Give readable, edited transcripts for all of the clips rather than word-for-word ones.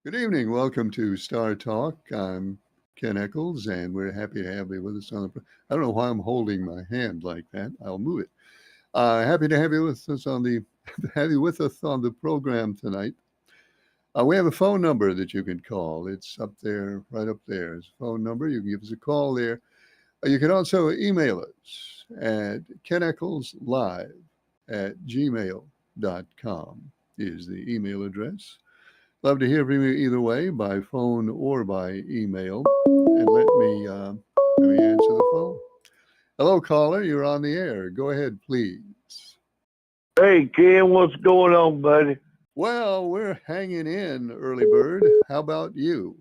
Good evening. Welcome to Star Talk. I'm Ken Eccles, and we're happy to have you with us on the. I don't know why I'm holding my hand like that. I'll move it. Happy to have you with us on the have you with us on the program tonight. We have a phone number that you can call. It's up there, right up there. It's a phone number. You can give us a call there. You can also email us at keneccleslive@gmail.com is the email address. Love to hear from you either way, by phone or by email. And let me answer the phone. Hello, caller. You're on the air. Go ahead, please. Hey, Ken, what's going on, buddy? Well, we're hanging in, early bird. How about you?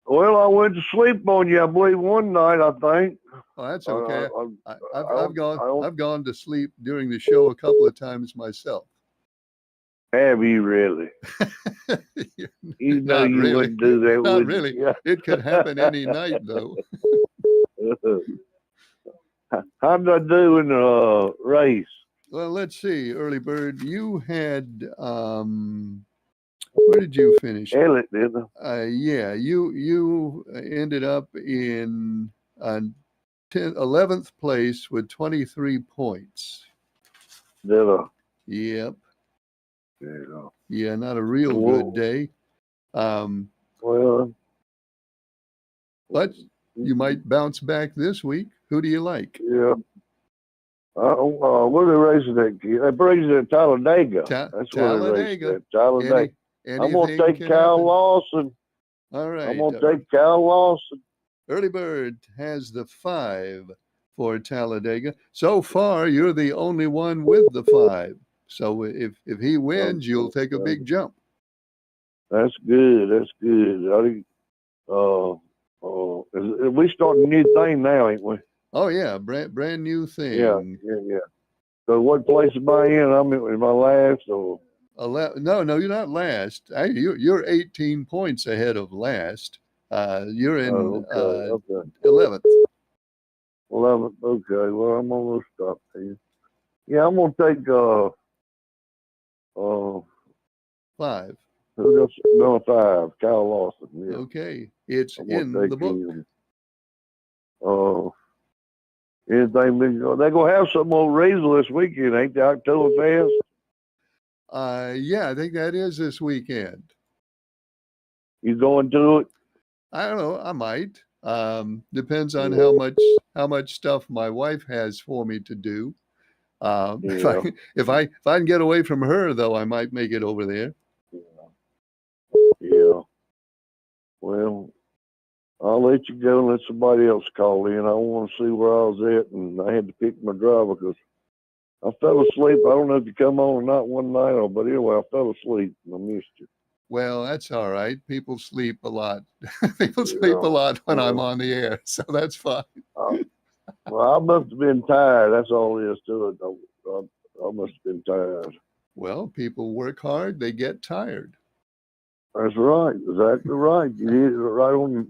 Well, I went to sleep on you, I believe, one night, I think. Oh, that's I, I, okay. I, I, I I've I've don't, gone I don't I've gone to sleep during the show a couple of times myself. have you really. You know Not you really. wouldn't do that, Not would really. you? It could happen any night, though. How did I do in the race? Well, let's see, early bird. You had where did you finish? Elliot, didn't Yeah, you ended up in 11th place with 23 points. I? Did I? Yep. Yeah. Yeah, not a real good day. Um, Well, but you might bounce back this week. Who do you like? yeah. Where they racing at? They're racing at Talladega. That's where they're racing Talladega. at. Talladega. I'm going to Anything take can Cal happen. Lawson. All I'm right. going to take Cal Lawson. Early Bird has the 5 for Talladega. So far, you're the only one with the 5. So if he wins, you'll take a big jump. That's good. That's good. We starting a new thing now, ain't we? Oh yeah, brand new thing. Yeah. So what place am I in? Am I last or? No, you're not last. You're 18 points ahead of last. You're in Okay. 11th. 11th. Okay. Well, I'm almost up here. Yeah, I'm gonna take 5. who else? No, 5. Kyle Lawson. Yeah. Okay, it's I'm in gonna the take book. him. Anything they're gonna have some old Riesel this weekend, ain't they? Oktoberfest. Yeah, I think that is this weekend. You going to it? I don't know. I might. Depends on how much stuff my wife has for me to do. Yeah. If I can get away from her, though, I might make it over there. Yeah. Well, I'll let you go and let somebody else call in. I want to see where I was at, and I had to pick my driver because I fell asleep. I don't know if you come on or not one night, but anyway, I fell asleep and I missed you. Well, that's all right. People sleep a lot. People sleep a lot when I'm on the air, so that's fine. Well, I must have been tired. That's all there is to it. I must have been tired. Well, people work hard. They get tired. That's right. Exactly right. You hit it right on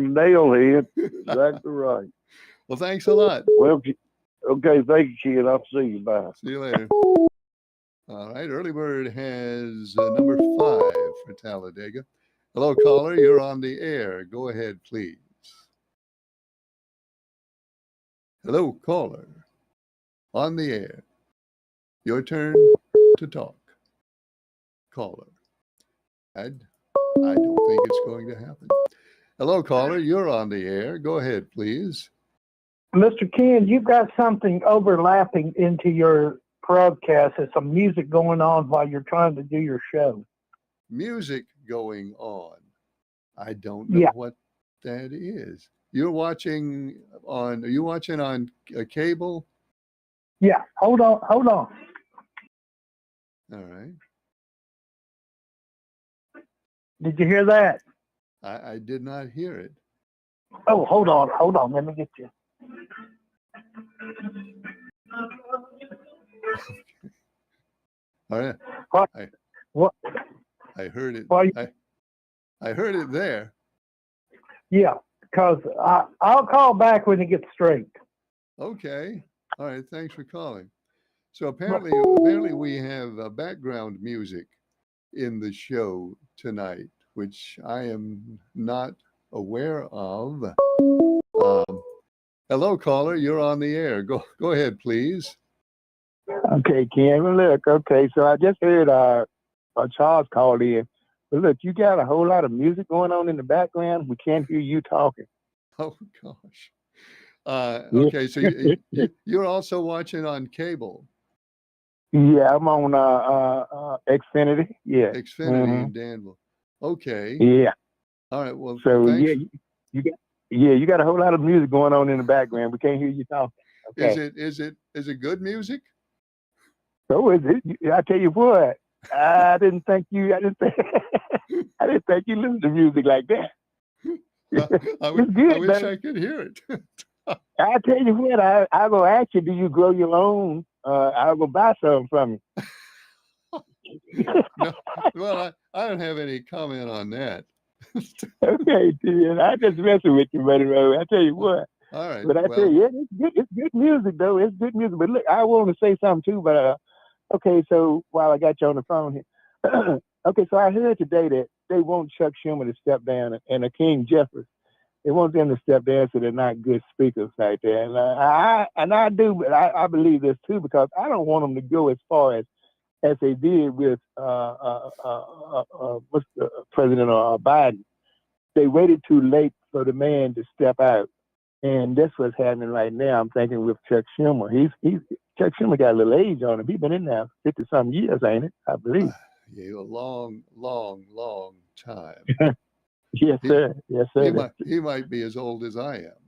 the nail head. Exactly right. Well, thanks a lot. Well, okay. Thank you, kid. I'll see you. Bye. See you later. All right. Early Bird has number 5 for Talladega. Hello, caller. You're on the air. Go ahead, please. Hello, caller. On the air. Your turn to talk. Caller. I don't think it's going to happen. Hello, caller. You're on the air. Go ahead, please. Mr. Ken, you've got something overlapping into your broadcast. There's some music going on while you're trying to do your show. Music going on. I don't know what that is. Are you watching on a cable? Yeah, hold on. All right. Did you hear that? I did not hear it. Oh, hold on. Let me get you. All right. What? I heard it. Well, I heard it there. Yeah, because I'll call back when it gets straight. Okay. All right. Thanks for calling. So apparently we have background music in the show tonight, which I am not aware of. Hello, caller. You're on the air. Go ahead, please. Okay, Ken. Well, look, okay, so I just heard Charles called in. But look, you got a whole lot of music going on in the background. We can't hear you talking. Oh gosh. Okay, so you're also watching on cable. Yeah, I'm on Xfinity. Yeah. Xfinity in Danville. Okay. Yeah. All right. Well, So thanks. you got a whole lot of music going on in the background. We can't hear you talking. Okay. Is it good music? So is it? I tell you what, I didn't think you listened to music like that. I good, wish I could hear it. I tell you what, I will ask you, do you grow your own? I will buy some from you. No, well, I don't have any comment on that. Okay, Ted, I just messing with you, buddy. I tell you what. All right. But I tell you, it's good music though. It's good music. But look, I want to say something too. But okay, so while I got you on the phone here, okay, so I heard today that they want Chuck Schumer to step down and King Jeffries. They want them to step down so they're not good speakers like that. And I do, but I believe this too because I don't want them to go as far as they did with Mr. President Biden. They waited too late for the man to step out, and that's what's happening right now. I'm thinking with Chuck Schumer. Chuck Schumer got a little age on him. He's been in there 50-some years, ain't it? I believe. Yeah, a long time. Yes, sir. Yes, sir. He might be as old as I am.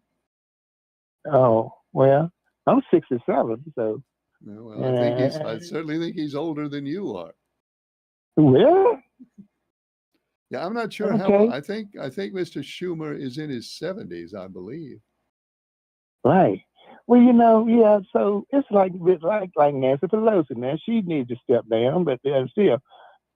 Oh well, I'm 67, so. Well, I certainly think he's older than you are. Well. Yeah, I'm not sure okay. how. I think Mr. Schumer is in his 70s, I believe. Right. Well, yeah. So it's like Nancy Pelosi. Now she needs to step down, but still,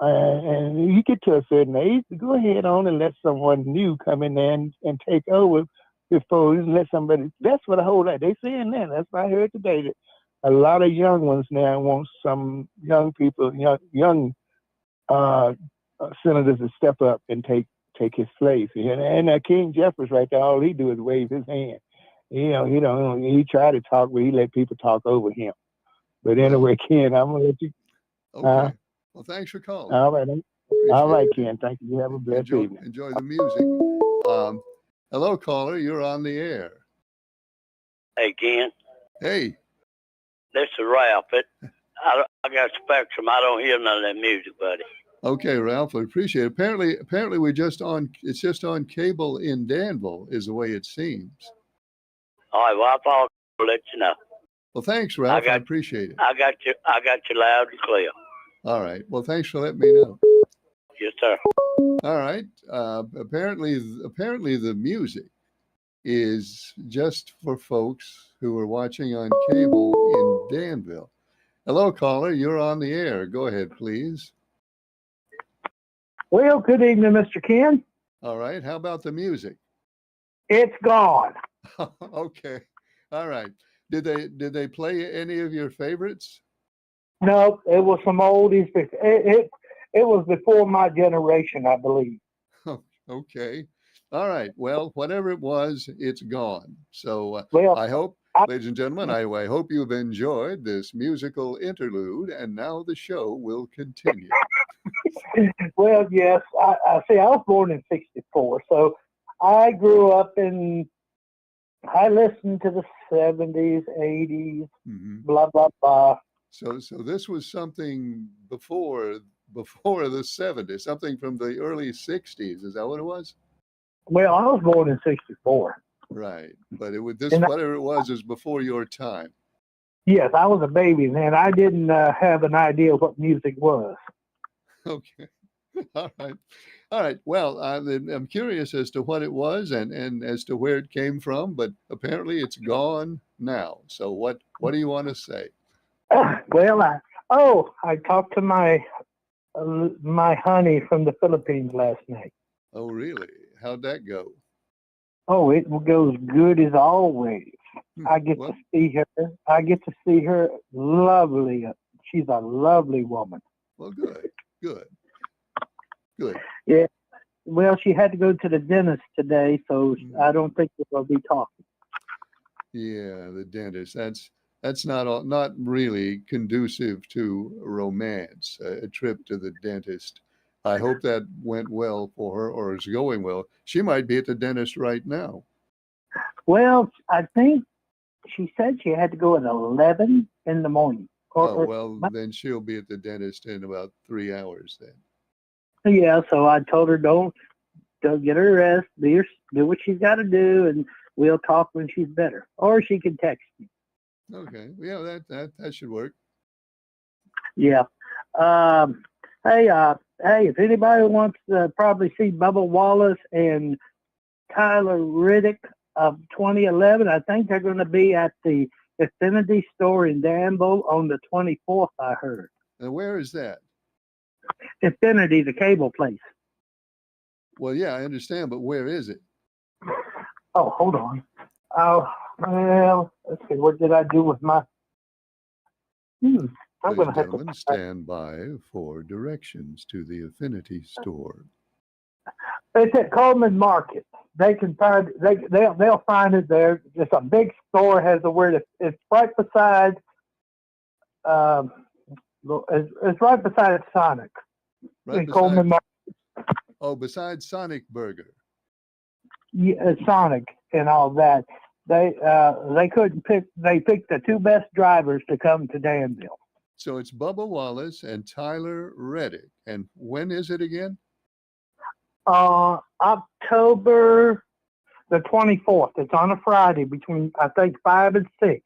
and you get to a certain age, go ahead on and let someone new come in there and take over before you let somebody. That's what the whole lot they saying now. That's what I heard today. That a lot of young ones now want some young people, young senators to step up and take his place. And King Jeffries right there, all he do is wave his hand. He tried to talk, but he let people talk over him. But anyway, Ken, I'm gonna let you. Okay. Well, thanks for calling. All right. All right, Ken. Thank you. You have a blessed evening. Enjoy the music. Hello, caller. You're on the air. Hey, Ken. Hey. This is Ralph. I got Spectrum. I don't hear none of that music, buddy. Okay, Ralph, I appreciate it. Apparently it's just on cable in Danville is the way it seems. All right, well, I'll let you know. Well, thanks, Ralph. I appreciate it. I got you loud and clear. All right. Well, thanks for letting me know. Yes, sir. All right. Apparently the music is just for folks who are watching on cable in Danville. Hello, caller. You're on the air. Go ahead, please. Well, good evening, Mr. Ken. All right. How about the music? It's gone. Okay. All right. Did they play any of your favorites? No, it was some oldies. It was before my generation, I believe. Okay. All right. Well, whatever it was, it's gone. So I hope, ladies and gentlemen, I hope you've enjoyed this musical interlude, and now the show will continue. Well, yes. I see. I was born in '64, so I grew up I listened to the '70s, '80s, blah blah blah. So this was something before the '70s, something from the early '60s. Is that what it was? Well, I was born in '64. Right, but whatever it was is before your time. Yes, I was a baby then. I didn't have an idea what music was. Okay. All right. Well, I'm curious as to what it was and as to where it came from, but apparently it's gone now. So what do you want to say? Well, I talked to my honey from the Philippines last night. Oh, really? How'd that go? Oh, it goes good as always. I get to see her. Lovely. She's a lovely woman. Well, good. Yeah. Well, she had to go to the dentist today, so I don't think we'll be talking. Yeah, the dentist. That's not really conducive to romance. A trip to the dentist. I hope that went well for her, or is going well. She might be at the dentist right now. Well, I think she said she had to go at 11 in the morning. Oh, well, then she'll be at the dentist in about 3 hours then. Yeah, so I told her don't get her rest, do what she's got to do, and we'll talk when she's better. Or she can text me. Okay. Yeah, that should work. Yeah. Hey, if anybody wants to probably see Bubba Wallace and Tyler Riddick of 2011, I think they're going to be at the Affinity store in Danville on the 24th, I heard. And where is that? Affinity, the cable place. Well, yeah, I understand, but where is it? Oh, hold on. Oh, well, let's see. What did I do with my? I'm Ladies going and to have gentlemen, to. stand by for directions to the Affinity store. It's at Coleman Market. They can find. They'll find it there. It's a big store. Has the word. It's right beside. It's right beside Sonic. Right in Coleman Market. Oh, besides Sonic Burger. Yeah, Sonic and all that. They couldn't pick. They picked the two best drivers to come to Danville. So it's Bubba Wallace and Tyler Reddick. And when is it again? October the 24th. It's on a Friday between, I think, 5 and 6.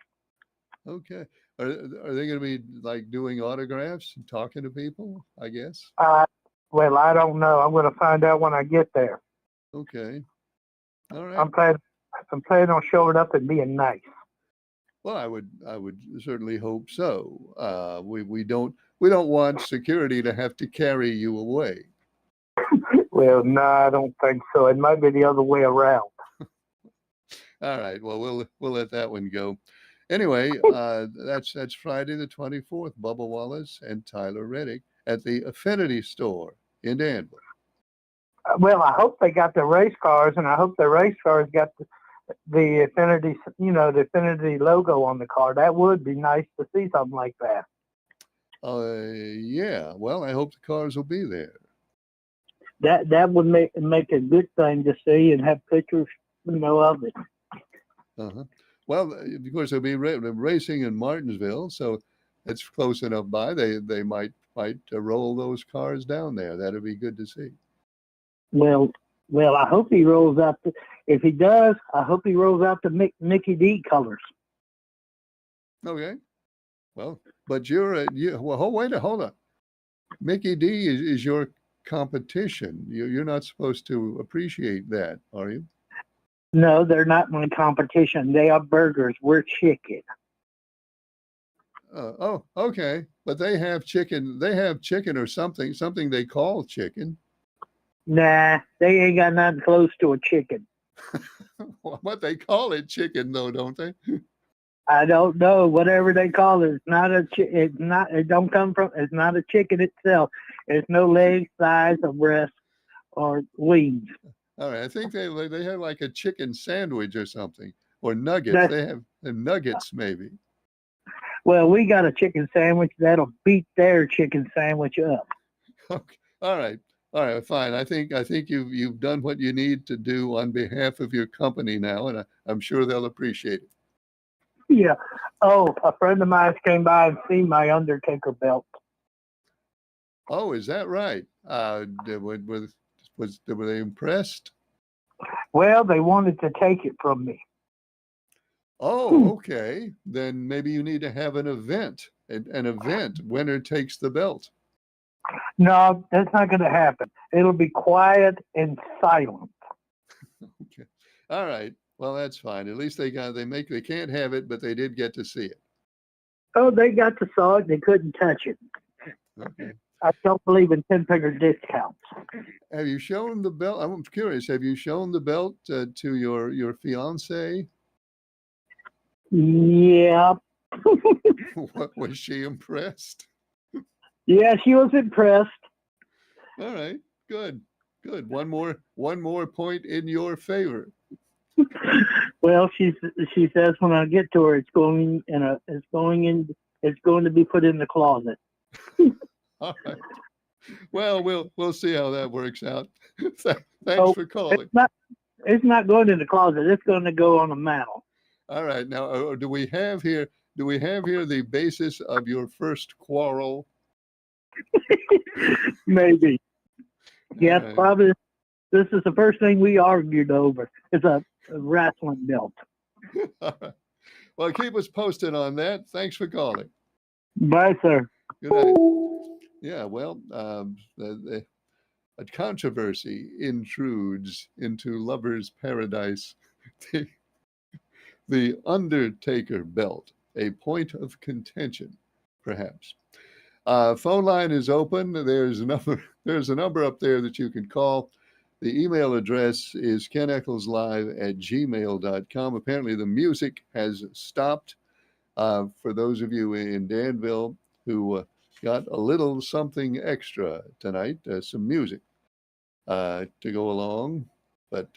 Okay. Are they going to be like doing autographs and talking to people, I guess? Well, I don't know. I'm going to find out when I get there. Okay. All right. I'm planning on showing up and being nice. Well, I would certainly hope so. We don't want security to have to carry you away. Well, no, I don't think so. It might be the other way around. All right. Well, we'll let that one go. Anyway, that's Friday the 24th. Bubba Wallace and Tyler Reddick at the Affinity store in Danville. Well, I hope they got the race cars, and I hope the race cars got the Affinity, the Affinity logo on the car. That would be nice to see something like that. Yeah. Well, I hope the cars will be there. That would make a good thing to see and have pictures, of it. Uh-huh. Well, of course, they'll be racing in Martinsville, so it's close enough by. They might roll those cars down there. That'd be good to see. Well, I hope he rolls out. If he does, I hope he rolls out the Mickey D colors. Okay. Well, but hold on. Mickey D is your competition. You're not supposed to appreciate that, are you? No, they're not in competition. They are burgers. We're chicken. Oh, okay. But they have chicken. They have chicken or something they call chicken. Nah, they ain't got nothing close to a chicken. What they call it chicken, though, don't they? I don't know. Whatever they call it, it's not a. It's not. It don't come from. It's not a chicken itself. It's no legs, thighs, or breast, or wings. All right. I think they have like a chicken sandwich or something, or nuggets. They have nuggets, maybe. Well, we got a chicken sandwich that'll beat their chicken sandwich up. Okay. All right. Fine. I think you've done what you need to do on behalf of your company now, and I'm sure they'll appreciate it. Yeah. Oh, a friend of mine came by and seen my Undertaker belt. Oh, is that right? Were they impressed? Well, they wanted to take it from me. Oh, okay. Then maybe you need to have an event. An event. Winner takes the belt. No, that's not going to happen. It'll be quiet and silent. Okay. All right. Well, that's fine. At least they can't have it, but they did get to see it. Oh, they got to saw it. They couldn't touch it. Okay. I don't believe in 10-finger discounts. Have you shown the belt? I'm curious. Have you shown the belt to your fiance? Yeah. What, was she impressed? Yeah, she was impressed. All right. Good. Good. One more point in your favor. Well, she says when I get to her, it's going to be put in the closet. All right. Well, we'll see how that works out. Thanks So for calling. it's not going in the closet. It's going to go on a mantle. All right. Now, do we have here the basis of your first quarrel? Maybe. Yes, right. probably. This is the first thing we argued over. It's a wrestling belt. All right. Well, keep us posted on that. Thanks for calling. Bye, sir. Good night. Yeah, well, a controversy intrudes into Lover's Paradise. The Undertaker belt, a point of contention, perhaps. Phone line is open. There's a number up there that you can call. The email address is keneckleslive@gmail.com. Apparently the music has stopped. For those of you in Danville who got a little something extra tonight, some music to go along. But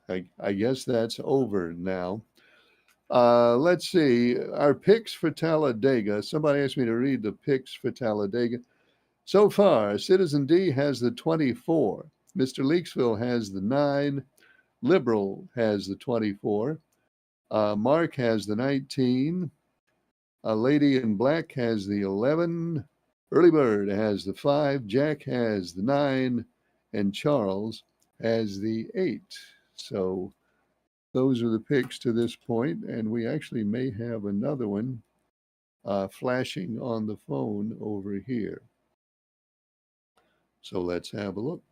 I guess that's over now. Let's see. Our picks for Talladega. Somebody asked me to read the picks for Talladega. So far, Citizen D has the 24. Mr. Leaksville has the 9. Liberal has the 24. Mark has the 19. Lady in Black has the 11. Early Bird has the 5. Jack has the 9. And Charles has the 8. So those are the picks to this point, and we actually may have another one flashing on the phone over here. So let's have a look.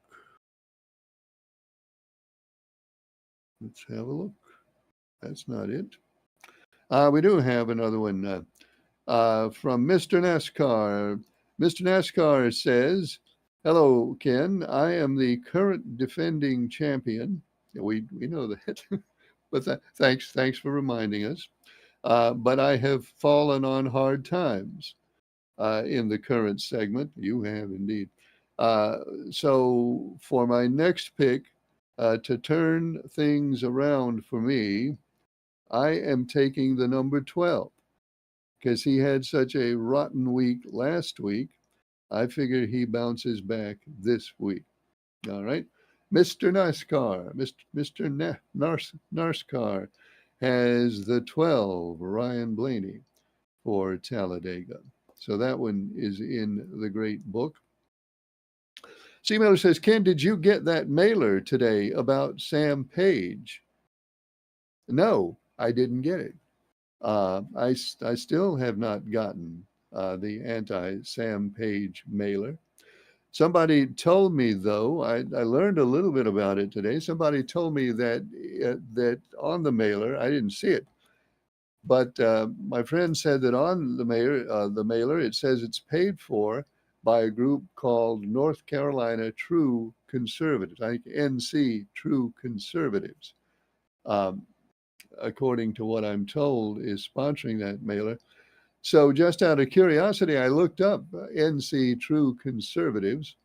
That's not it. We do have another one from Mr. NASCAR. Mr. NASCAR says, "Hello, Ken. I am the current defending champion." We know that. But thanks for reminding us. But I have fallen on hard times in the current segment. You have indeed. So for my next pick, to turn things around for me, I am taking the number 12 because he had such a rotten week last week. I figure he bounces back this week. All right. Mr. NASCAR, Mr. NASCAR has the 12, Ryan Blaney for Talladega. So that one is in the great book. C. Miller says, Ken, did you get that mailer today about Sam Page? No, I didn't get it. I still have not gotten the anti-Sam Page mailer. Somebody told me, though, I learned a little bit about it today. Somebody told me that that on the mailer, I didn't see it, but my friend said that on the mailer, it says it's paid for by a group called North Carolina True Conservatives. I think NC True Conservatives, according to what I'm told, is sponsoring that mailer. So just out of curiosity, I looked up NC True Conservatives,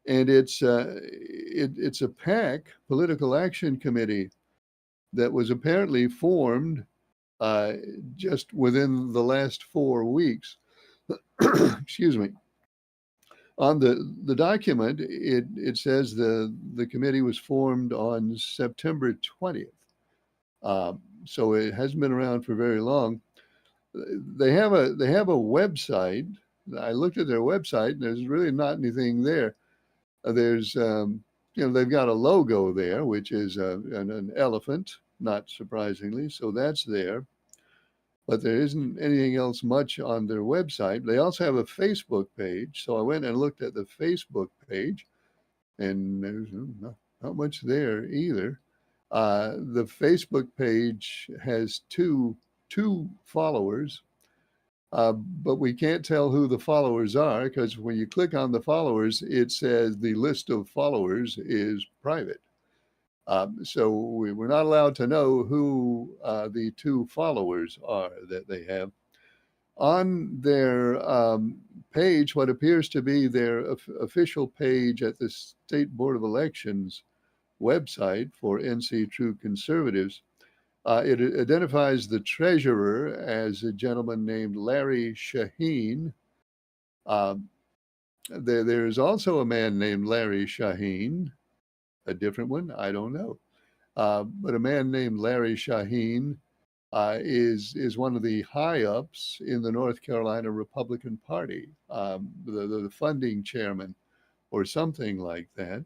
and it's a PAC, Political Action Committee, that was apparently formed just within the last 4 weeks. Excuse me. On the document, it says the committee was formed on September 20th. So it hasn't been around for very long. They have a website. I looked at their website, and there's really not anything there. There's they've got a logo there, which is an elephant, not surprisingly. So that's there. But there isn't anything else much on their website. They also have a Facebook page. So I went and looked at the Facebook page, and there's not much there either. The Facebook page has two followers, but we can't tell who the followers are because when you click on the followers, it says the list of followers is private. So we're not allowed to know who the 2 followers are that they have. on their page, what appears to be their official page at the State Board of Elections website for NC True Conservatives, it identifies the treasurer as a gentleman named Larry Shaheen. There's also a man named Larry Shaheen, a different one, I don't know. But a man named Larry Shaheen is one of the high ups in the North Carolina Republican Party, the funding chairman or something like that.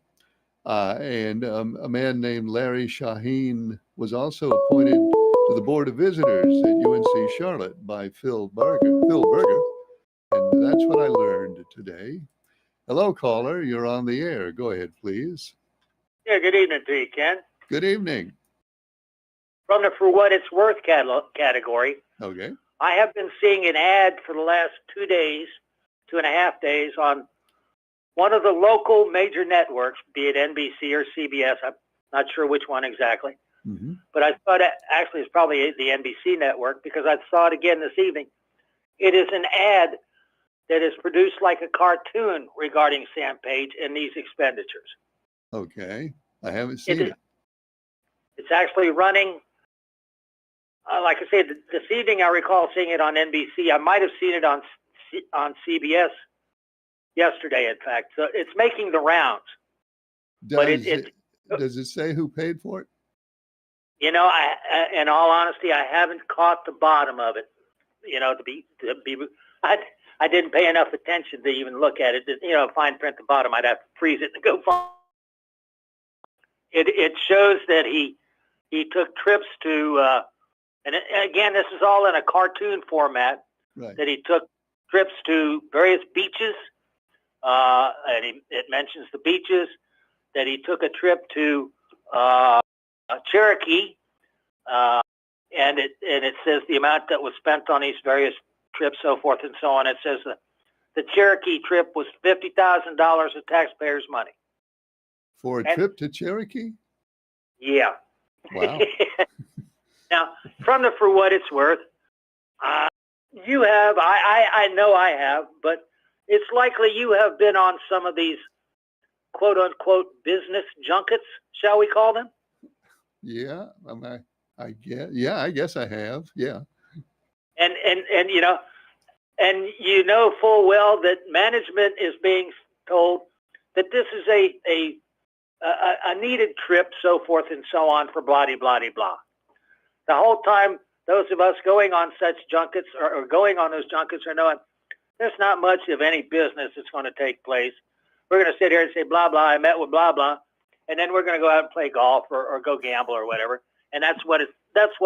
And a man named Larry Shaheen was also appointed to the Board of Visitors at UNC Charlotte by Phil Berger. And that's what I learned today. Hello, caller. You're on the air. Go ahead, please. Yeah, good evening to you, Ken. Good evening. From the For What It's Worth category, Okay. I have been seeing an ad for the last 2.5 days on one of the local major networks, be it NBC or CBS. I'm not sure which one exactly. Mm-hmm. But I thought actually it's probably the NBC network because I saw it again this evening. It is an ad that is produced like a cartoon regarding Sam Page and these expenditures. Okay. I haven't seen it. It's actually running, like I said, this evening I recall seeing it on NBC. I might have seen it on CBS yesterday, in fact. So it's making the rounds. Does it say who paid for it? You know, in all honesty, I haven't caught the bottom of it. You know, I didn't pay enough attention to even look at it. You know, fine print at the bottom, I'd have to freeze it and go find it. It shows that he took trips to, and again, this is all in a cartoon format. Right. That he took trips to various beaches, and it mentions the beaches. That he took a trip to Cherokee, and it says the amount that was spent on these various trips, so forth and so on. It says the Cherokee trip was $50,000 of taxpayers' money. For a trip to Cherokee? Yeah. Wow. Now, from the For What It's Worth, you have, I know I have, but it's likely you have been on some of these quote unquote business junkets, shall we call them? Yeah, I guess I have. Yeah. And you know full well that management is being told that this is a needed trip, so forth and so on, for blah, blah, blah. The whole time, those of us going on such junkets or going on those junkets are knowing there's not much of any business that's going to take place. We're going to sit here and say, blah, blah, I met with blah, blah, and then we're going to go out and play golf or go gamble or whatever. And that's what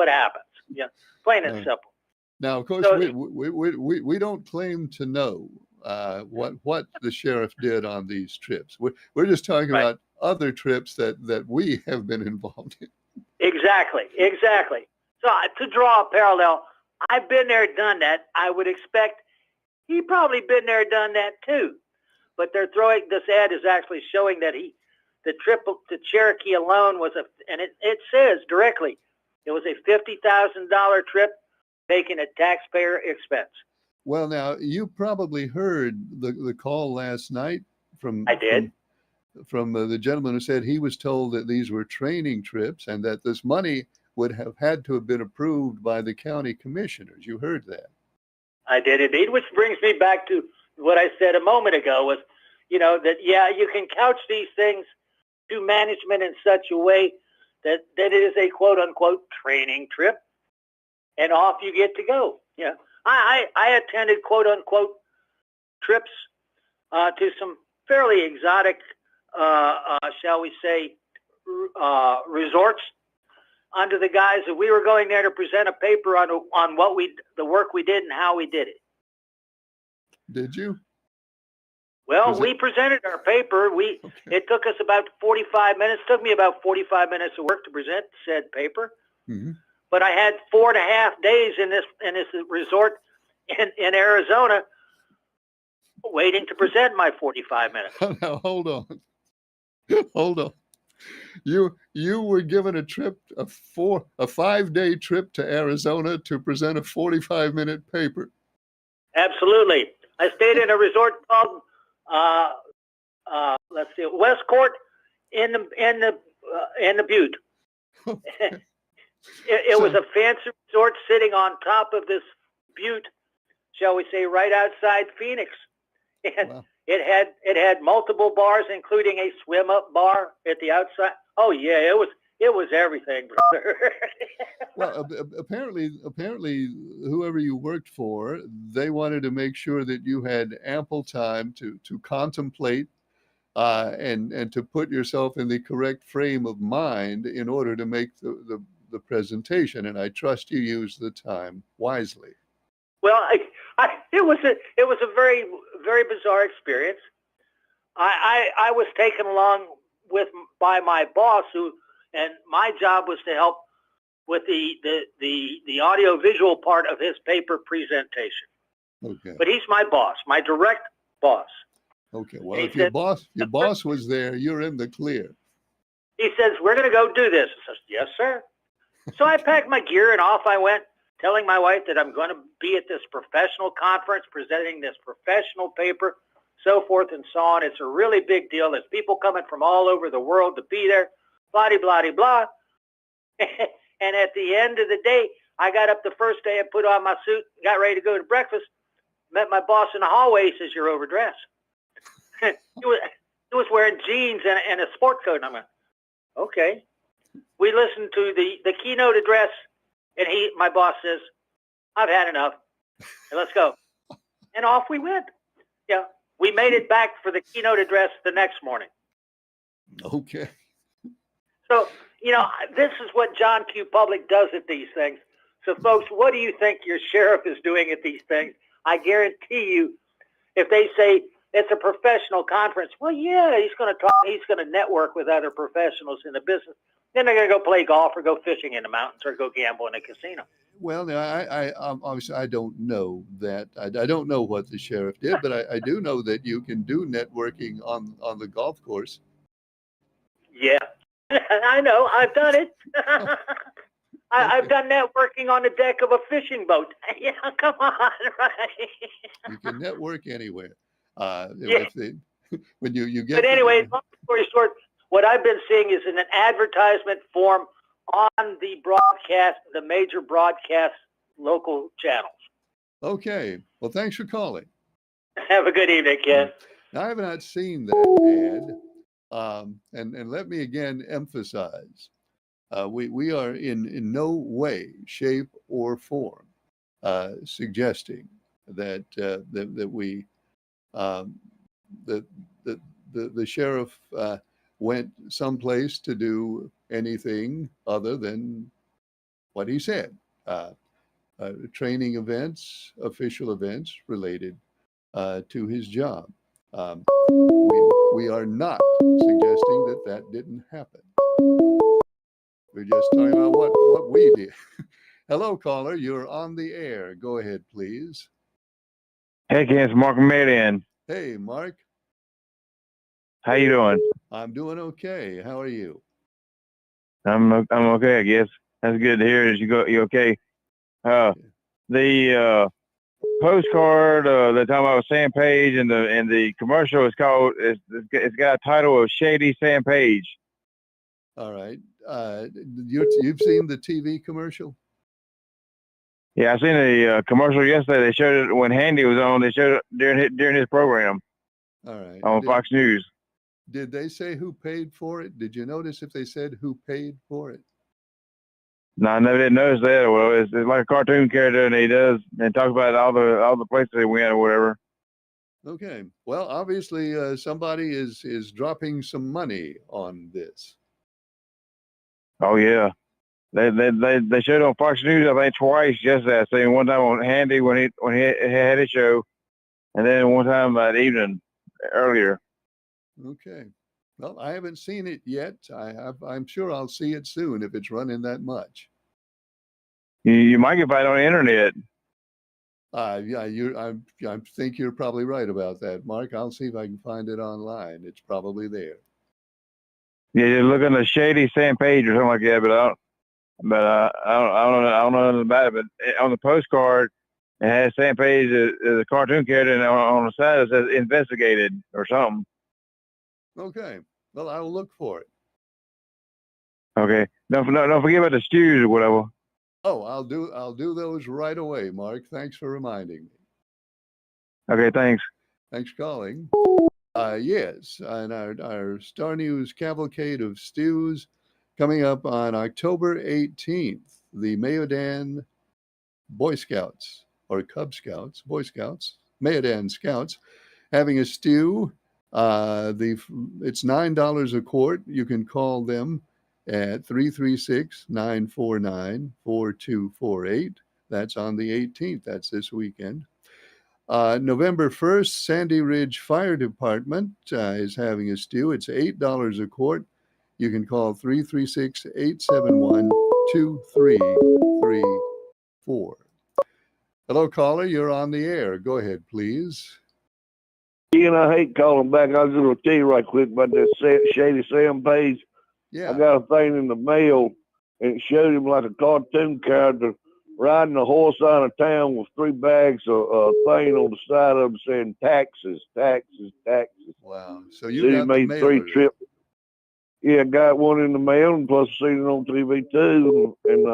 happens. Yeah, plain and simple. Now, of course, so, we don't claim to know what the sheriff did on these trips. We're just talking about other trips that we have been involved in. Exactly. So to draw a parallel, I've been there, done that. I would expect he probably been there, done that too. But they're throwing this ad is actually showing that the trip to Cherokee alone was and it says directly it was a $50,000 trip, making a taxpayer expense. Well, now you probably heard the call last night from I did from the gentleman who said he was told that these were training trips and that this money would have had to have been approved by the county commissioners. You heard that? I did indeed, which brings me back to what I said a moment ago was, you know, that, yeah, you can couch these things to management in such a way that it is a quote unquote training trip and off you get to go. Yeah. I attended quote unquote trips to some fairly exotic, shall we say, resorts under the guise that we were going there to present a paper on the work we did and how we did it. Did you? Well, we presented our paper. It took us about 45 minutes. Took me about 45 minutes of work to present said paper. Mm-hmm. But I had 4.5 days in this resort in Arizona waiting to present my 45 minutes. Now, hold on. You were given a trip, a 5-day trip to Arizona to present a 45-minute paper. Absolutely. I stayed in a resort called, let's see, Westcourt in the Butte. It was a fancy resort sitting on top of this butte, shall we say, right outside Phoenix. And Wow. it had multiple bars, including a swim up bar at the outside. Oh yeah, it was everything, brother. Well, apparently, whoever you worked for, they wanted to make sure that you had ample time to contemplate and to put yourself in the correct frame of mind in order to make the presentation. And I trust you used the time wisely. Well, it was a very, very bizarre experience. I was taken along by my boss, and my job was to help with the audio visual part of his paper presentation. Okay. But he's my boss, my direct boss. Okay. Well, He if your said- boss was there, you're in the clear. He says, "We're going to go do this." I says, "Yes, sir." So I packed my gear and off I went, telling my wife that I'm going to be at this professional conference presenting this professional paper, so forth and so on. It's a really big deal. There's people coming from all over the world to be there, blah, blah, blah, blah. And at the end of the day, I got up the first day and put on my suit, got ready to go to breakfast, met my boss in the hallway. He says, "You're overdressed." he was wearing jeans and a sport coat. And I'm like, okay. We listened to the keynote address, and my boss says, "I've had enough. Let's go." And off we went. Yeah, we made it back for the keynote address the next morning. Okay. So, this is what John Q. Public does at these things. So, folks, what do you think your sheriff is doing at these things? I guarantee you, if they say it's a professional conference, well, yeah, he's going to talk. He's going to network with other professionals in the business. Then they're going to go play golf or go fishing in the mountains or go gamble in a casino. Well, now, I obviously I don't know that. I don't know what the sheriff did, but I do know that you can do networking on the golf course. Yeah, I know. I've done it. I've done networking on the deck of a fishing boat. Yeah, come on, right? You can network anywhere. Yeah. When you get. But anyway, long story short, what I've been seeing is in an advertisement form on the broadcast, the major broadcast local channels. Okay. Well, thanks for calling. Have a good evening, Ken. Now, I have not seen that ad. And let me again emphasize, we are in no way, shape, or form suggesting that the sheriff went someplace to do anything other than what he said. Training events, official events related to his job. We are not suggesting that didn't happen. We're just talking about what we did. Hello, caller. You're on the air. Go ahead, please. Hey, Ken, it's Mark Marion. Hey, Mark. How you doing? I'm doing okay. How are you? I'm okay, I guess. That's good to hear. You okay? The postcard they're talking about Sam Page, and the commercial is called. It's got a title of Shady Sam Page. All right. You've seen the TV commercial? Yeah, I seen the commercial yesterday. They showed it when Handy was on. They showed it during his program. All right. On Fox News. Did they say who paid for it? Did you notice if they said who paid for it? No, I never did notice that. Well, it's like a cartoon character, and he does and talks about all the places they went or whatever. Okay. Well, obviously somebody is dropping some money on this. Oh yeah, they showed it on Fox News I think twice yesterday. I seen one time on Handy when he had his show, and then one time that evening earlier. Okay. Well, I haven't seen it yet. I'm sure I'll see it soon if it's running that much. You might get find it on the internet. Yeah, I think you're probably right about that, Mark. I'll see if I can find it online. It's probably there. Yeah, you're looking at Shady Sam Page or something like that, but I don't know about it. But on the postcard, It has Sam Page as a cartoon character, and on the side it says investigated or something. Okay. Well, I'll look for it. Okay. Don't forget about the stews or whatever. Oh, I'll do those right away, Mark. Thanks for reminding me. Okay, thanks. Thanks for calling. Yes, and our Star News Cavalcade of Stews coming up on October 18th. The Mayodan Boy Scouts or Cub Scouts, Boy Scouts, Mayodan Scouts having a stew. It's $9 a quart. You can call them at 336-949-4248. That's on the 18th. That's this weekend. November 1st, Sandy Ridge Fire Department is having a stew. It's $8 a quart. You can call 336-871-2334. Hello, caller. You're on the air. Go ahead, please. Ian, I hate calling back. I was just going to tell you right quick about that Shady Sam Page. Yeah. I got a thing in the mail, and it showed him like a cartoon character riding a horse out of town with 3 bags of thing on the side of him saying taxes, taxes, taxes. Wow. So he made 3 trips. Yeah, got one in the mail, and plus seen it on TV too. And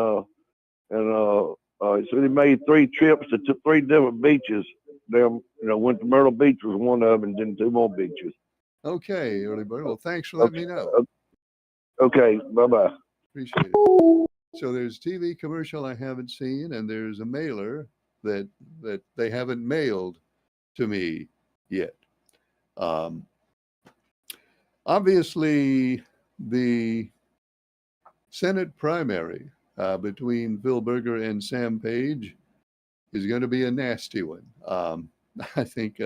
he said he made 3 trips to 3 different beaches. Went to Myrtle Beach was one of them, and then 2 more beaches. Okay, early bird. Well, thanks for letting me know. Okay, bye-bye. Appreciate it. So there's a TV commercial I haven't seen, and there's a mailer that they haven't mailed to me yet. Obviously, the Senate primary between Phil Berger and Sam Page is going to be a nasty one. I think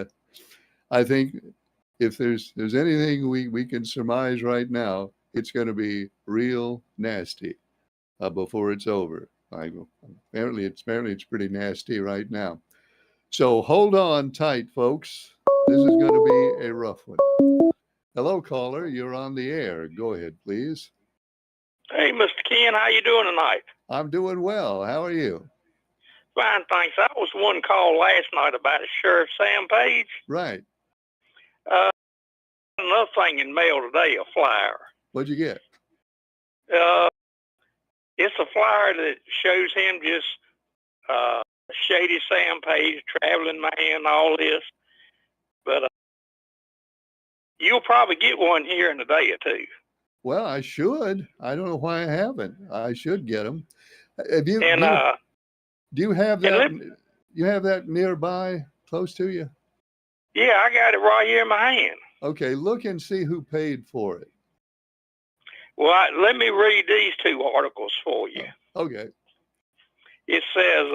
if there's anything we can surmise right now, it's going to be real nasty before it's over. Apparently it's pretty nasty right now. So hold on tight, folks. This is going to be a rough one. Hello, caller. You're on the air. Go ahead, please. Hey, Mr. Ken, how you doing tonight? I'm doing well. How are you? Fine, thanks. I was one call last night about Sheriff Sam Page. Right. Another thing in mail today, a flyer. What'd you get? It's a flyer that shows him just Shady Sam Page, traveling man, all this. But you'll probably get one here in a day or two. Well, I should. I don't know why I haven't. I should get them. Have you? And do you have that? You have that nearby, close to you? Yeah, I got it right here in my hand. Okay, look and see who paid for it. Well, let me read these 2 articles for you. Okay. It says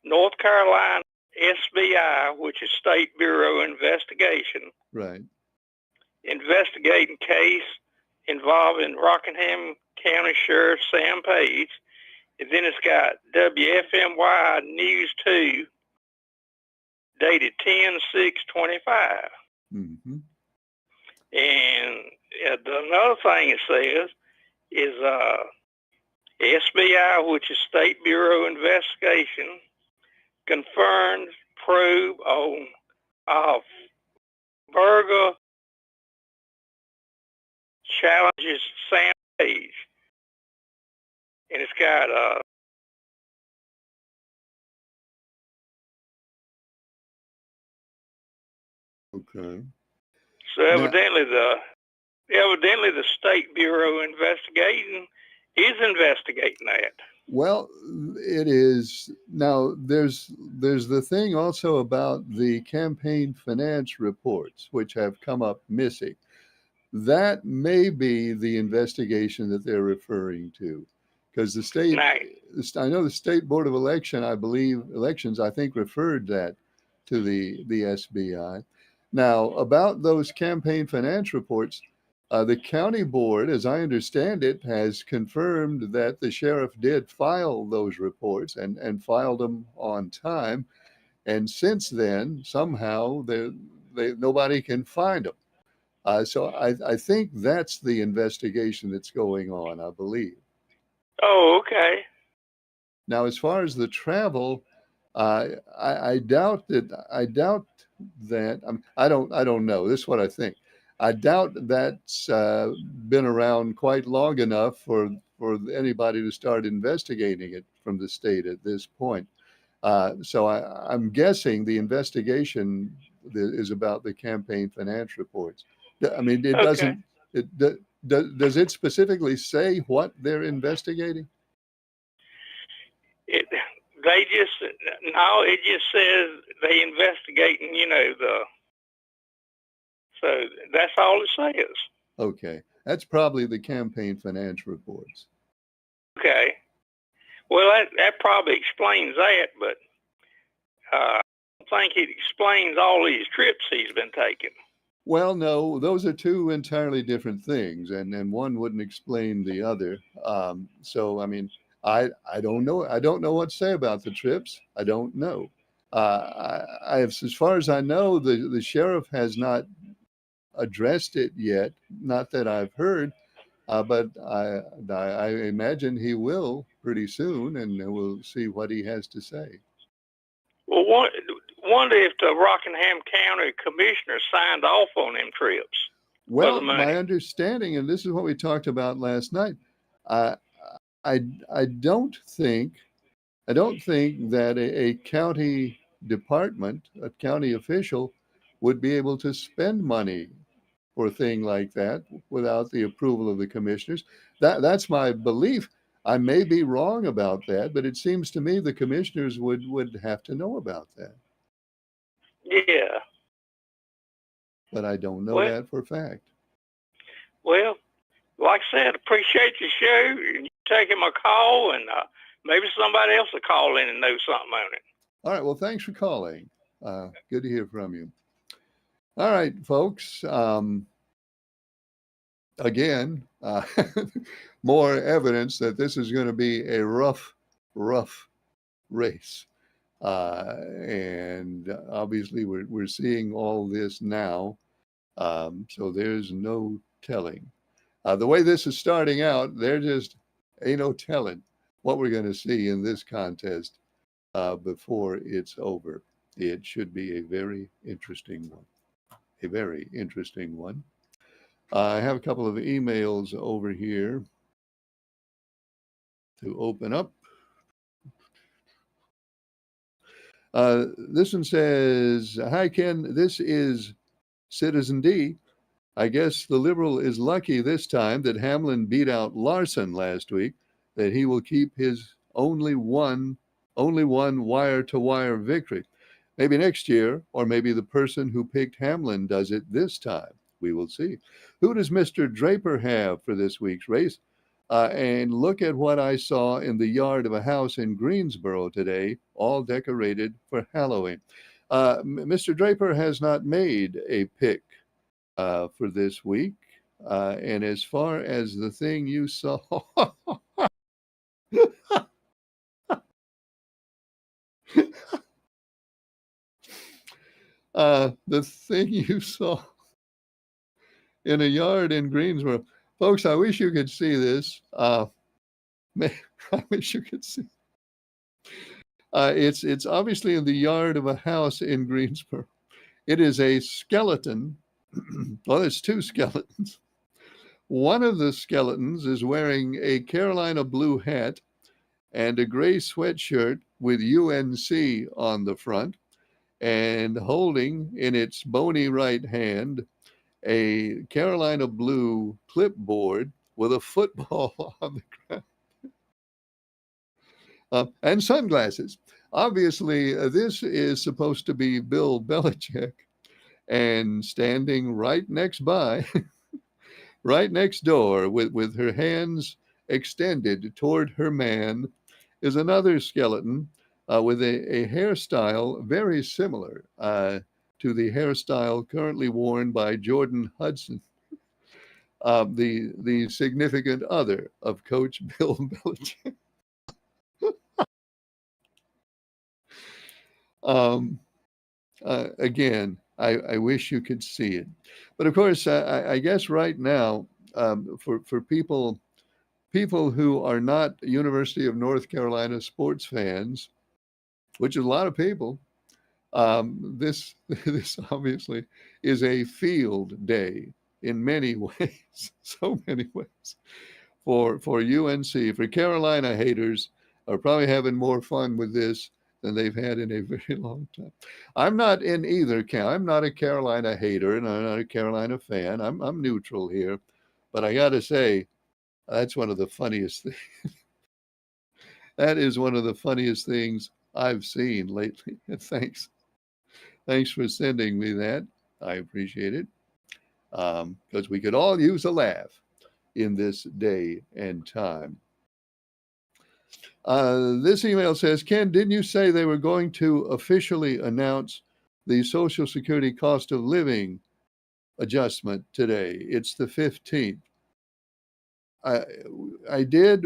North Carolina SBI, which is State Bureau Investigation, right, investigating case involving Rockingham County Sheriff Sam Page. And then it's got WFMY News 2, dated 10/6/25. Mm-hmm. And another thing it says is SBI, which is State Bureau Investigation, confirms probe on Berger challenges Sam Page. And it's got okay. So evidently the State Bureau investigating is investigating that. Well, it is. Now, there's the thing also about the campaign finance reports, which have come up missing. That may be the investigation that they're referring to, because the state, I know the State Board of Elections, I think, referred that to the SBI. Now, about those campaign finance reports, the county board, as I understand it, has confirmed that the sheriff did file those reports and filed them on time. And since then, somehow, nobody can find them. So I think that's the investigation that's going on, I believe. Oh, okay. Now, as far as the travel, I doubt that. I don't know. This is what I think. I doubt that's been around quite long enough for anybody to start investigating it from the state at this point. So I'm guessing the investigation is about the campaign finance reports. I mean, it Okay. doesn't. Does it specifically say what they're investigating? It just says they investigating, so that's all it says. Okay, that's probably the campaign finance reports. Okay. Well, that probably explains that, but I don't think it explains all these trips he's been taking. Well, no, those are two entirely different things, and one wouldn't explain the other. So, I mean, I don't know. I don't know what to say about the trips. I don't know. As far as I know, the sheriff has not addressed it yet. Not that I've heard, but I imagine he will pretty soon, and we'll see what he has to say. Well, wonder if the Rockingham County Commissioner signed off on them trips. Well, my understanding, and this is what we talked about last night, I don't think that a county department, a county official, would be able to spend money for a thing like that without the approval of the commissioners. That's my belief. I may be wrong about that, but it seems to me the commissioners would have to know about that. Yeah. But I don't know that for a fact. Well, like I said, appreciate your show and you taking my call, and maybe somebody else will call in and know something on it. All right. Well, thanks for calling. Good to hear from you. All right, folks. Again, more evidence that this is going to be a rough race. And obviously we're seeing all this now. So there's no telling. The way this is starting out, there just ain't no telling what we're going to see in this contest before it's over. It should be a very interesting one. A very interesting one. I have a couple of emails over here to open up. This one says, "Hi, Ken. This is Citizen D. I guess the Liberal is lucky this time that Hamlin beat out Larson last week, that he will keep his only one wire-to-wire victory. Maybe next year, or maybe the person who picked Hamlin does it this time. We will see. Who does Mr. Draper have for this week's race? And look at what I saw in the yard of a house in Greensboro today, all decorated for Halloween." Mr. Draper has not made a pick for this week. And as far as the thing you saw, the thing you saw in a yard in Greensboro, folks, I wish you could see this. I wish you could see. It's obviously in the yard of a house in Greensboro. It is a skeleton. Well, there's two skeletons. One of the skeletons is wearing a Carolina blue hat and a gray sweatshirt with UNC on the front, and holding in its bony right hand a Carolina blue clipboard with a football on the ground, and sunglasses. Obviously, this is supposed to be Bill Belichick, and standing right next door with her hands extended toward her man is another skeleton with a hairstyle very similar to the hairstyle currently worn by Jordan Hudson, the significant other of Coach Bill Belichick. Again, I wish you could see it. But of course, I guess right now, for people people who are not University of North Carolina sports fans, which is a lot of people, this obviously is a field day in many ways, so many ways for UNC. For Carolina haters are probably having more fun with this than they've had in a very long time. I'm not in either camp. I'm not a Carolina hater and I'm not a Carolina fan. I'm neutral here, but I got to say, that's one of the funniest things. That is one of the funniest things I've seen lately. Thanks for sending me that. I appreciate it, because we could all use a laugh in this day and time. This email says, Ken, didn't you say they were going to officially announce the Social Security cost of living adjustment today? It's the 15th. I did,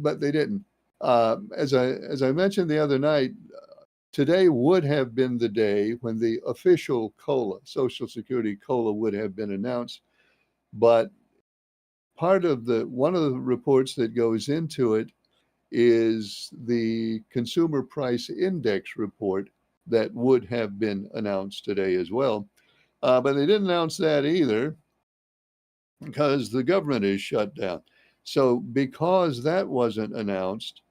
but they didn't. As I mentioned the other night, today would have been the day when the official COLA, Social Security COLA, would have been announced. But one of the reports that goes into it is the Consumer Price Index report that would have been announced today as well. But they didn't announce that either, because the government is shut down. So because that wasn't announced,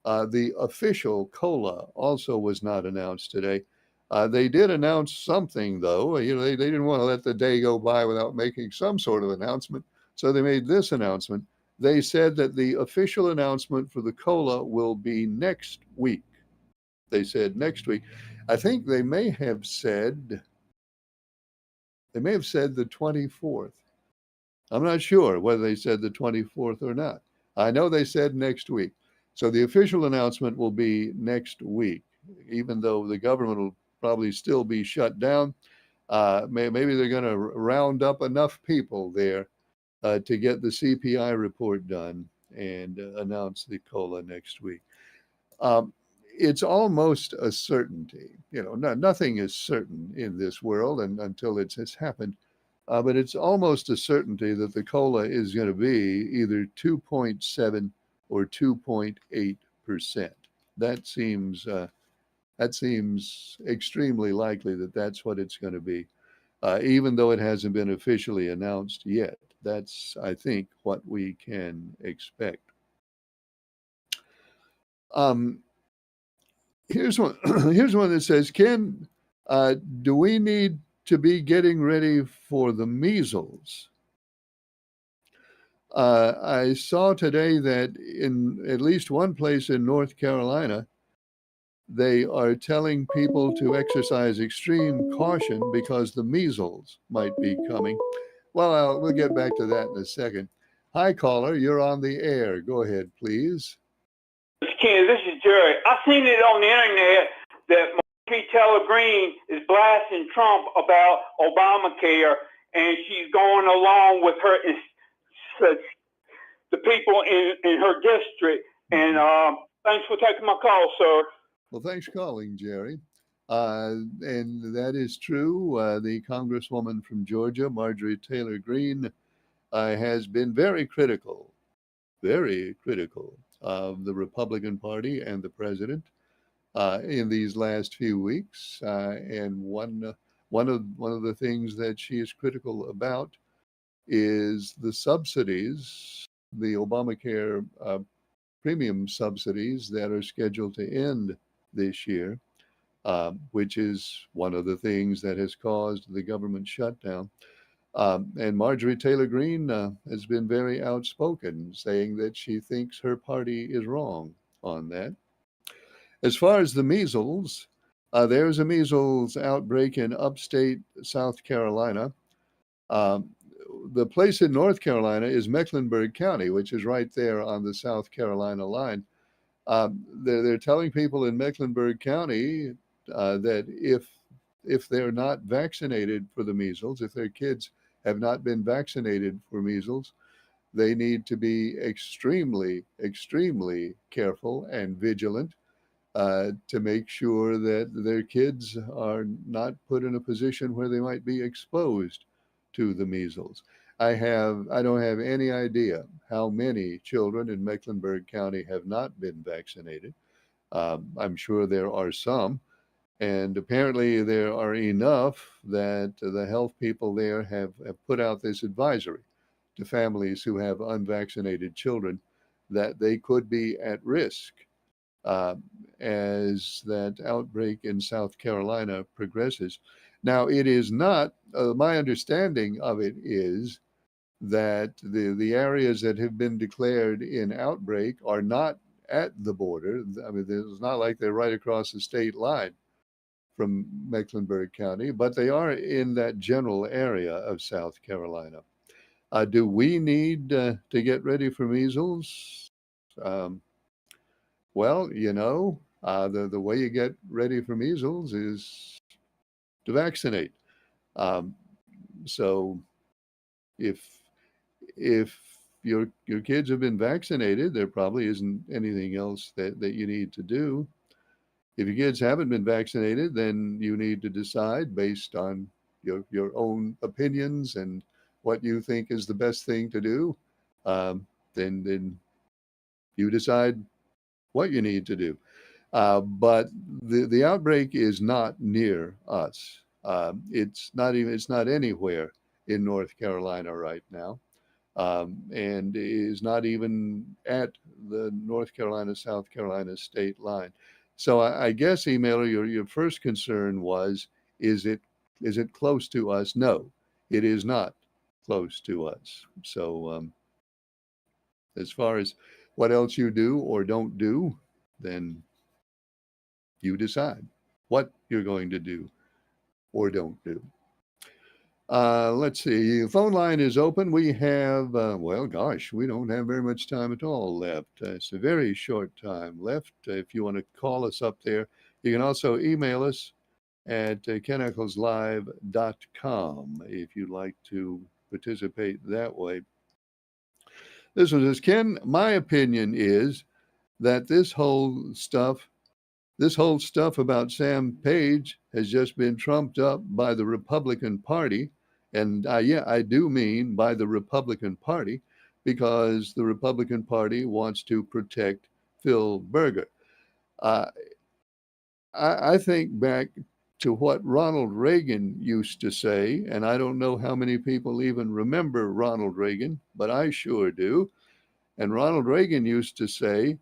the official COLA also was not announced today. They did announce something, though. They didn't want to let the day go by without making some sort of announcement. So they made this announcement. They said that the official announcement for the COLA will be next week. They said next week. I think they may have said the 24th. I'm not sure whether they said the 24th or not. I know they said next week. So the official announcement will be next week, even though the government will probably still be shut down. Maybe they're going to round up enough people there to get the CPI report done and announce the COLA next week. It's almost a certainty. Nothing is certain in this world until it has happened. But it's almost a certainty that the COLA is going to be either 2.7 or 2.8%. That seems extremely likely that that's what it's going to be, even though it hasn't been officially announced yet. That's, I think, what we can expect. Here's one. Here's one that says, Ken, do we need to be getting ready for the measles? I saw today that in at least one place in North Carolina, they are telling people to exercise extreme caution because the measles might be coming. Well, we'll get back to that in a second. Hi, caller. You're on the air. Go ahead, please. Ken, this is Jerry. I seen it on the internet that Marjorie Taylor Greene is blasting Trump about Obamacare, and she's going along with her the people in her district. And thanks for taking my call, sir. Well, thanks for calling, Jerry. And that is true. The Congresswoman from Georgia, Marjorie Taylor Greene, has been very critical of the Republican Party and the president in these last few weeks. And one of the things that she is critical about is the subsidies, the Obamacare premium subsidies that are scheduled to end this year, which is one of the things that has caused the government shutdown. And Marjorie Taylor Greene has been very outspoken, saying that she thinks her party is wrong on that. As far as the measles, there's a measles outbreak in upstate South Carolina. The place in North Carolina is Mecklenburg County, which is right there on the South Carolina line. They're telling people in Mecklenburg County that if they're not vaccinated for the measles, if their kids have not been vaccinated for measles, they need to be extremely, extremely careful and vigilant to make sure that their kids are not put in a position where they might be exposed to the measles. I don't have any idea how many children in Mecklenburg County have not been vaccinated. I'm sure there are some, and apparently there are enough that the health people there have put out this advisory to families who have unvaccinated children that they could be at risk uh, as that outbreak in South Carolina progresses. Now, it is not, my understanding of it is that the areas that have been declared in outbreak are not at the border. I mean, it's not like they're right across the state line from Mecklenburg County, but they are in that general area of South Carolina. Do we need to get ready for measles? Um, well, the way you get ready for measles is to vaccinate. Um, so if if your kids have been vaccinated, there probably isn't anything else that you need to do. If your kids haven't been vaccinated, then you need to decide based on your own opinions and what you think is the best thing to do. Then you decide what you need to do. But the outbreak is not near us. It's not anywhere in North Carolina right now, and is not even at the North Carolina South Carolina state line. So I guess, emailer, your first concern was, is it close to us? No, it is not close to us. So as far as what else you do or don't do, then you decide what you're going to do or don't do. Let's see. The phone line is open. We have, well, gosh, we don't have very much time at all left. It's a very short time left. If you want to call us up there, you can also email us at keneckelslive.com if you'd like to participate that way. This one says, Ken, my opinion is that this whole stuff about Sam Page has just been trumped up by the Republican Party. And yeah, I do mean by the Republican Party, because the Republican Party wants to protect Phil Berger. I think back to what Ronald Reagan used to say, and I don't know how many people even remember Ronald Reagan, but I sure do. And Ronald Reagan used to say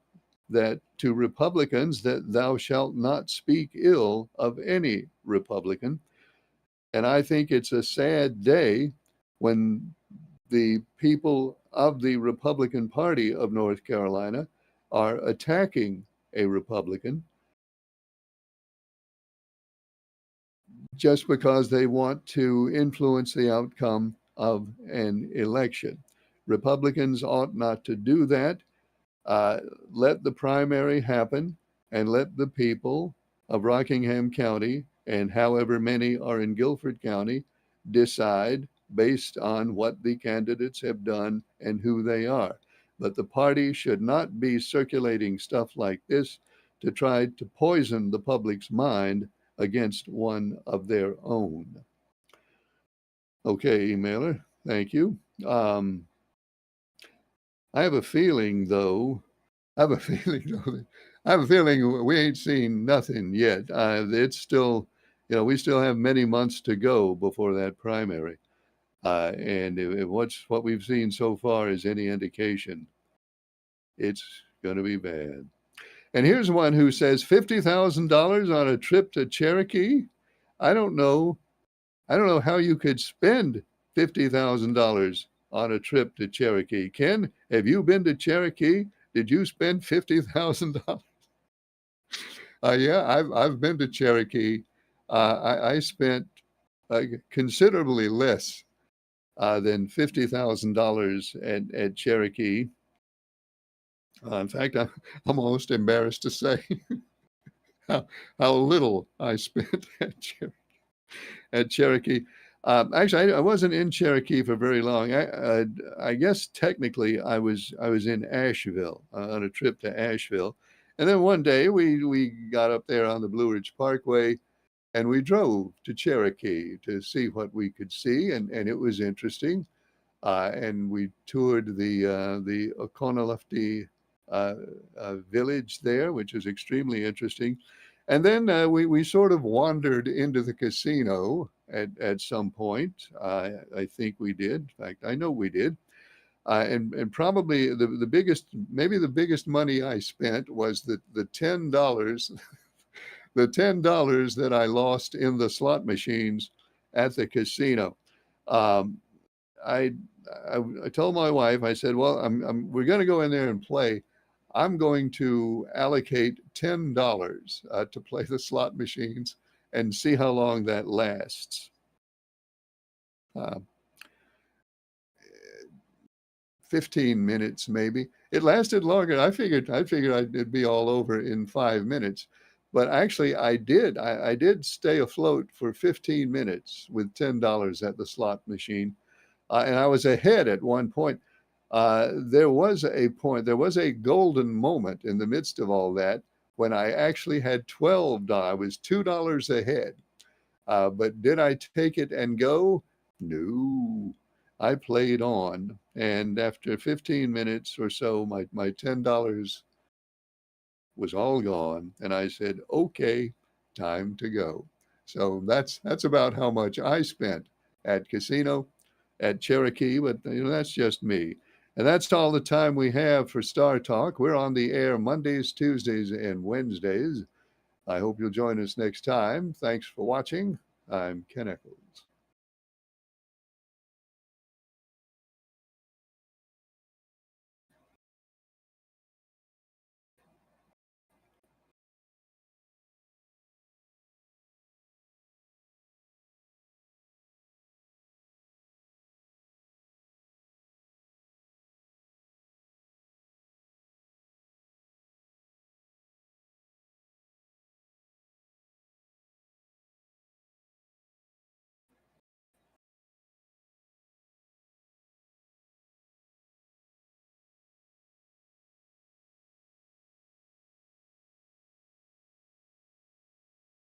that to Republicans, that thou shalt not speak ill of any Republican. And I think it's a sad day when the people of the Republican Party of North Carolina are attacking a Republican just because they want to influence the outcome of an election. Republicans ought not to do that. Let the primary happen and let the people of Rockingham County, and however many are in Guilford County, decide based on what the candidates have done and who they are. But the party should not be circulating stuff like this to try to poison the public's mind against one of their own. Okay, emailer, thank you. I have a feeling we ain't seen nothing yet. It's still, we still have many months to go before that primary. And if what we've seen so far is any indication, it's going to be bad. And here's one who says $50,000 on a trip to Cherokee. I don't know how you could spend $50,000 on a trip to Cherokee. Ken, have you been to Cherokee? Did you spend $50,000? Yeah, I've been to Cherokee. I spent considerably less than $50,000 at Cherokee. In fact, I'm almost embarrassed to say how little I spent at Cherokee. Actually, I wasn't in Cherokee for very long. I guess technically I was in Asheville on a trip to Asheville, and then one day we got up there on the Blue Ridge Parkway, and we drove to Cherokee to see what we could see, and it was interesting. and we toured the Oconaluftee village there, which is extremely interesting. And then we sort of wandered into the casino at some point. I think we did. In fact, I know we did. And probably the biggest, maybe the biggest money I spent was the $10, the $10 that I lost in the slot machines at the casino. I told my wife, I said, well, we're going to go in there and play. I'm going to allocate $10 to play the slot machines and see how long that lasts. 15 minutes, maybe. It lasted longer. I figured it'd be all over in 5 minutes, but actually I did stay afloat for 15 minutes with $10 at the slot machine. And I was ahead at one point. There was a golden moment in the midst of all that when I actually had $12. I was $2 ahead. But did I take it and go? No. I played on. And after 15 minutes or so, my $10 was all gone. And I said, okay, time to go. So that's about how much I spent at casino at Cherokee, but that's just me. And that's all the time we have for Star Talk. We're on the air Mondays, Tuesdays, and Wednesdays. I hope you'll join us next time. Thanks for watching. I'm Ken Echols.